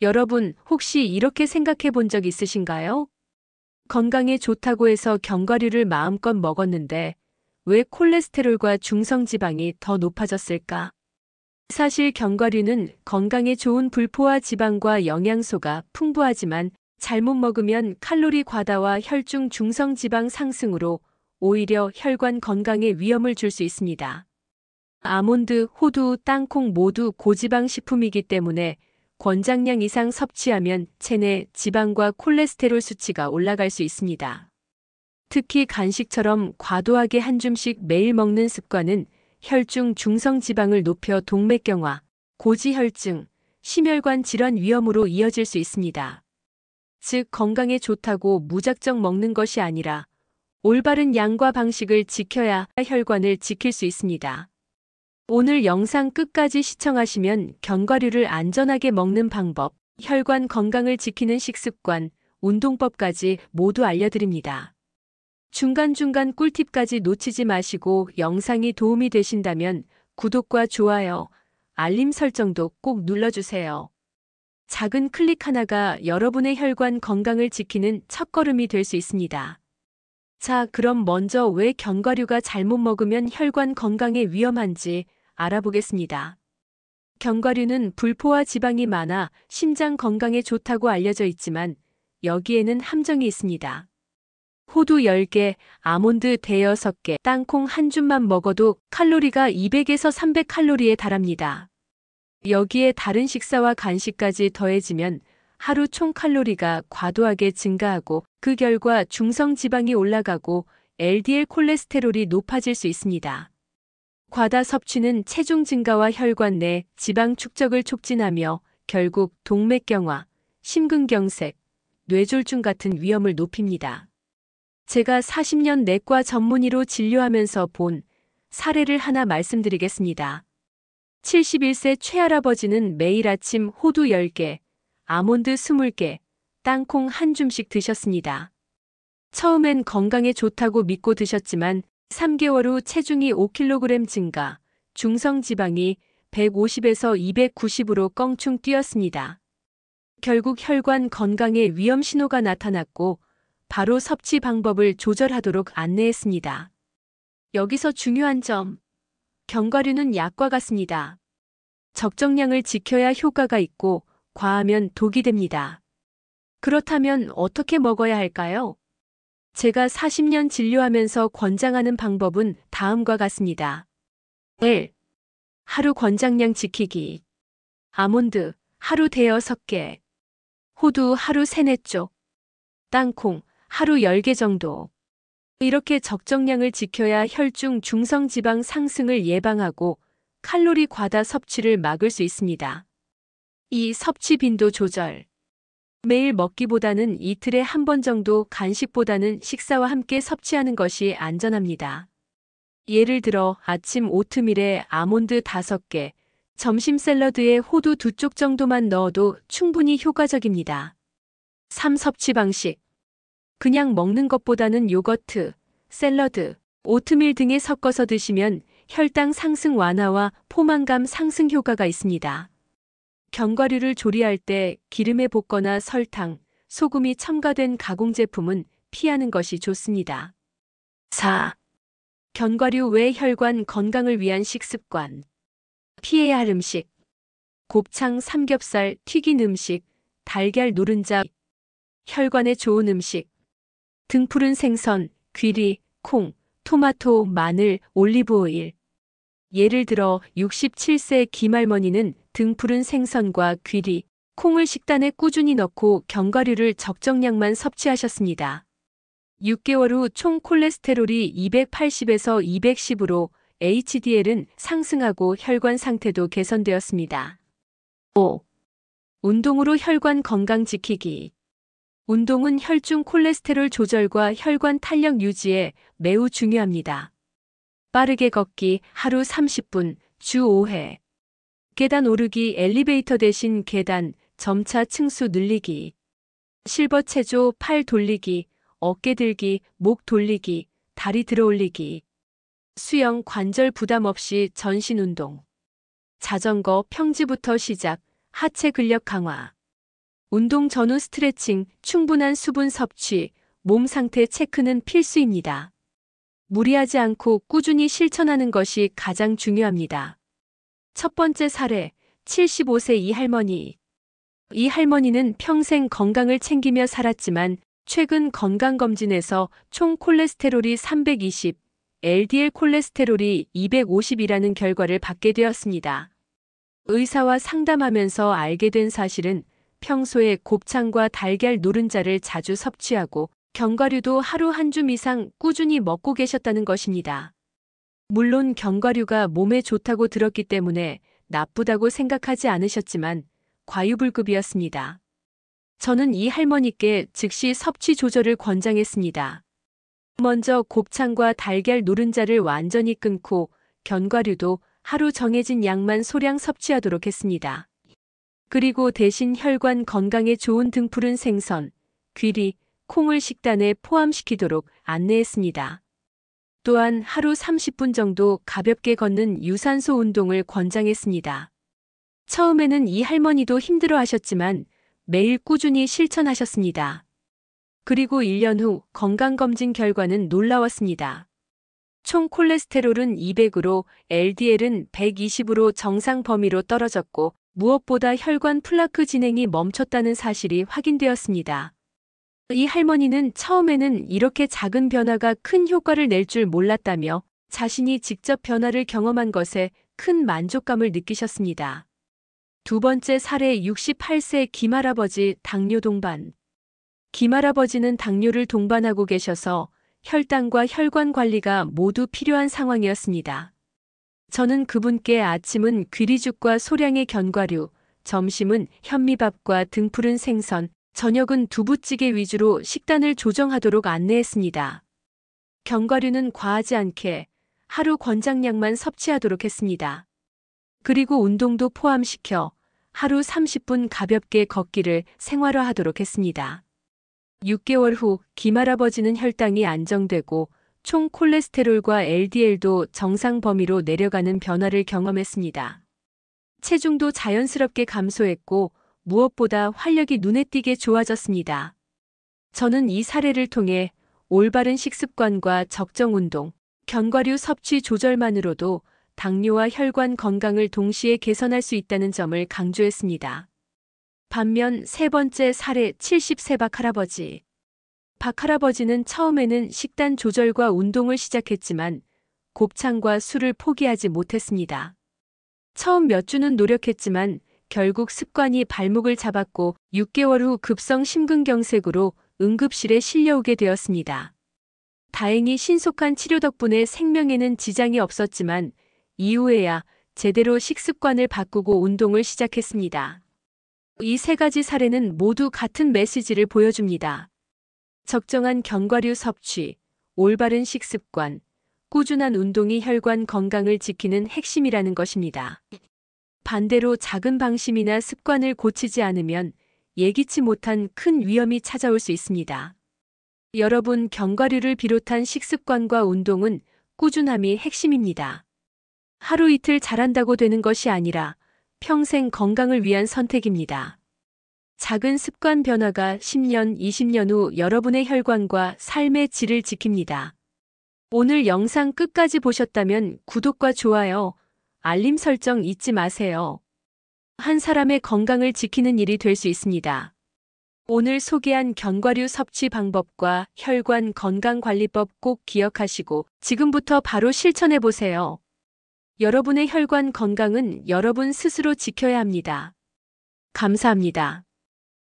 여러분, 혹시 이렇게 생각해 본 적 있으신가요? 건강에 좋다고 해서 견과류를 마음껏 먹었는데 왜 콜레스테롤과 중성지방이 더 높아졌을까? 사실 견과류는 건강에 좋은 불포화 지방과 영양소가 풍부하지만 잘못 먹으면 칼로리 과다와 혈중 중성지방 상승으로 오히려 혈관 건강에 위험을 줄 수 있습니다. 아몬드, 호두, 땅콩 모두 고지방 식품이기 때문에 권장량 이상 섭취하면 체내 지방과 콜레스테롤 수치가 올라갈 수 있습니다. 특히 간식처럼 과도하게 한 줌씩 매일 먹는 습관은 혈중 중성지방을 높여 동맥경화, 고지혈증, 심혈관 질환 위험으로 이어질 수 있습니다. 즉, 건강에 좋다고 무작정 먹는 것이 아니라 올바른 양과 방식을 지켜야 혈관을 지킬 수 있습니다. 오늘 영상 끝까지 시청하시면 견과류를 안전하게 먹는 방법, 혈관 건강을 지키는 식습관, 운동법까지 모두 알려드립니다. 중간중간 꿀팁까지 놓치지 마시고 영상이 도움이 되신다면 구독과 좋아요, 알림 설정도 꼭 눌러주세요. 작은 클릭 하나가 여러분의 혈관 건강을 지키는 첫걸음이 될 수 있습니다. 자, 그럼 먼저 왜 견과류가 잘못 먹으면 혈관 건강에 위험한지 알아보겠습니다. 견과류는 불포화 지방이 많아 심장 건강에 좋다고 알려져 있지만 여기에는 함정이 있습니다. 호두 10개, 아몬드 대여섯 개, 땅콩 한 줌만 먹어도 칼로리가 200에서 300칼로리에 달합니다. 여기에 다른 식사와 간식까지 더해지면 하루 총 칼로리가 과도하게 증가하고 그 결과 중성지방이 올라가고 LDL 콜레스테롤이 높아질 수 있습니다. 과다 섭취는 체중 증가와 혈관 내 지방 축적을 촉진하며 결국 동맥경화, 심근경색, 뇌졸중 같은 위험을 높입니다. 제가 40년 내과 전문의로 진료하면서 본 사례를 하나 말씀드리겠습니다. 71세 최할아버지는 매일 아침 호두 10개, 아몬드 20개, 땅콩 한 줌씩 드셨습니다. 처음엔 건강에 좋다고 믿고 드셨지만 3개월 후 체중이 5kg 증가, 중성지방이 150에서 290으로 껑충 뛰었습니다. 결국 혈관 건강에 위험 신호가 나타났고 바로 섭취 방법을 조절하도록 안내했습니다. 여기서 중요한 점, 견과류는 약과 같습니다. 적정량을 지켜야 효과가 있고 과하면 독이 됩니다. 그렇다면 어떻게 먹어야 할까요? 제가 40년 진료하면서 권장하는 방법은 다음과 같습니다. 1. 하루 권장량 지키기. 아몬드 하루 대여섯 개, 호두 하루 3-4쪽, 땅콩 하루 10개 정도. 이렇게 적정량을 지켜야 혈중 중성지방 상승을 예방하고 칼로리 과다 섭취를 막을 수 있습니다. 2. 섭취 빈도 조절. 매일 먹기보다는 이틀에 한 번 정도 간식보다는 식사와 함께 섭취하는 것이 안전합니다. 예를 들어 아침 오트밀에 아몬드 5개, 점심 샐러드에 호두 2쪽 정도만 넣어도 충분히 효과적입니다. 3. 섭취 방식. 그냥 먹는 것보다는 요거트, 샐러드, 오트밀 등에 섞어서 드시면 혈당 상승 완화와 포만감 상승 효과가 있습니다. 견과류를 조리할 때 기름에 볶거나 설탕, 소금이 첨가된 가공제품은 피하는 것이 좋습니다. 4. 견과류 외 혈관 건강을 위한 식습관. 피해야 할 음식. 곱창, 삼겹살, 튀긴 음식, 달걀 노른자. 혈관에 좋은 음식. 등푸른 생선, 귀리, 콩, 토마토, 마늘, 올리브오일. 예를 들어 67세 김할머니는 등푸른 생선과 귀리, 콩을 식단에 꾸준히 넣고 견과류를 적정량만 섭취하셨습니다. 6개월 후 총 콜레스테롤이 280에서 210으로 HDL은 상승하고 혈관 상태도 개선되었습니다. 5. 운동으로 혈관 건강 지키기. 운동은 혈중 콜레스테롤 조절과 혈관 탄력 유지에 매우 중요합니다. 빠르게 걷기 하루 30분, 주 5회. 계단 오르기 엘리베이터 대신 계단, 점차 층수 늘리기. 실버 체조 팔 돌리기, 어깨 들기, 목 돌리기, 다리 들어올리기. 수영 관절 부담 없이 전신 운동. 자전거 평지부터 시작, 하체 근력 강화. 운동 전후 스트레칭, 충분한 수분 섭취, 몸 상태 체크는 필수입니다. 무리하지 않고 꾸준히 실천하는 것이 가장 중요합니다. 첫 번째 사례, 75세 이 할머니. 이 할머니는 평생 건강을 챙기며 살았지만 최근 건강검진에서 총 콜레스테롤이 320, LDL 콜레스테롤이 250이라는 결과를 받게 되었습니다. 의사와 상담하면서 알게 된 사실은 평소에 곱창과 달걀 노른자를 자주 섭취하고 견과류도 하루 한 줌 이상 꾸준히 먹고 계셨다는 것입니다. 물론 견과류가 몸에 좋다고 들었기 때문에 나쁘다고 생각하지 않으셨지만 과유불급이었습니다. 저는 이 할머니께 즉시 섭취 조절을 권장했습니다. 먼저 곱창과 달걀 노른자를 완전히 끊고 견과류도 하루 정해진 양만 소량 섭취하도록 했습니다. 그리고 대신 혈관 건강에 좋은 등푸른 생선, 귀리, 콩을 식단에 포함시키도록 안내했습니다. 또한 하루 30분 정도 가볍게 걷는 유산소 운동을 권장했습니다. 처음에는 이 할머니도 힘들어 하셨지만 매일 꾸준히 실천하셨습니다. 그리고 1년 후 건강검진 결과는 놀라웠습니다. 총 콜레스테롤은 200으로 LDL은 120으로 정상 범위로 떨어졌고 무엇보다 혈관 플라크 진행이 멈췄다는 사실이 확인되었습니다. 이 할머니는 처음에는 이렇게 작은 변화가 큰 효과를 낼 줄 몰랐다며 자신이 직접 변화를 경험한 것에 큰 만족감을 느끼셨습니다. 두 번째 사례 68세 김할아버지 당뇨 동반. 김할아버지는 당뇨를 동반하고 계셔서 혈당과 혈관 관리가 모두 필요한 상황이었습니다. 저는 그분께 아침은 귀리죽과 소량의 견과류, 점심은 현미밥과 등푸른 생선, 저녁은 두부찌개 위주로 식단을 조정하도록 안내했습니다. 견과류는 과하지 않게 하루 권장량만 섭취하도록 했습니다. 그리고 운동도 포함시켜 하루 30분 가볍게 걷기를 생활화하도록 했습니다. 6개월 후 김할아버지는 혈당이 안정되고 총 콜레스테롤과 LDL도 정상 범위로 내려가는 변화를 경험했습니다. 체중도 자연스럽게 감소했고 무엇보다 활력이 눈에 띄게 좋아졌습니다. 저는 이 사례를 통해 올바른 식습관과 적정 운동, 견과류 섭취 조절만으로도 당뇨와 혈관 건강을 동시에 개선할 수 있다는 점을 강조했습니다. 반면 세 번째 사례 70세 박할아버지. 박할아버지는 처음에는 식단 조절과 운동을 시작했지만 곱창과 술을 포기하지 못했습니다. 처음 몇 주는 노력했지만 결국 습관이 발목을 잡았고 6개월 후 급성 심근경색으로 응급실에 실려오게 되었습니다. 다행히 신속한 치료 덕분에 생명에는 지장이 없었지만 이후에야 제대로 식습관을 바꾸고 운동을 시작했습니다. 이 세 가지 사례는 모두 같은 메시지를 보여줍니다. 적정한 견과류 섭취, 올바른 식습관, 꾸준한 운동이 혈관 건강을 지키는 핵심이라는 것입니다. 반대로 작은 방심이나 습관을 고치지 않으면 예기치 못한 큰 위험이 찾아올 수 있습니다. 여러분, 견과류를 비롯한 식습관과 운동은 꾸준함이 핵심입니다. 하루 이틀 잘한다고 되는 것이 아니라 평생 건강을 위한 선택입니다. 작은 습관 변화가 10년, 20년 후 여러분의 혈관과 삶의 질을 지킵니다. 오늘 영상 끝까지 보셨다면 구독과 좋아요, 알림 설정 잊지 마세요. 한 사람의 건강을 지키는 일이 될 수 있습니다. 오늘 소개한 견과류 섭취 방법과 혈관 건강관리법 꼭 기억하시고 지금부터 바로 실천해 보세요. 여러분의 혈관 건강은 여러분 스스로 지켜야 합니다. 감사합니다.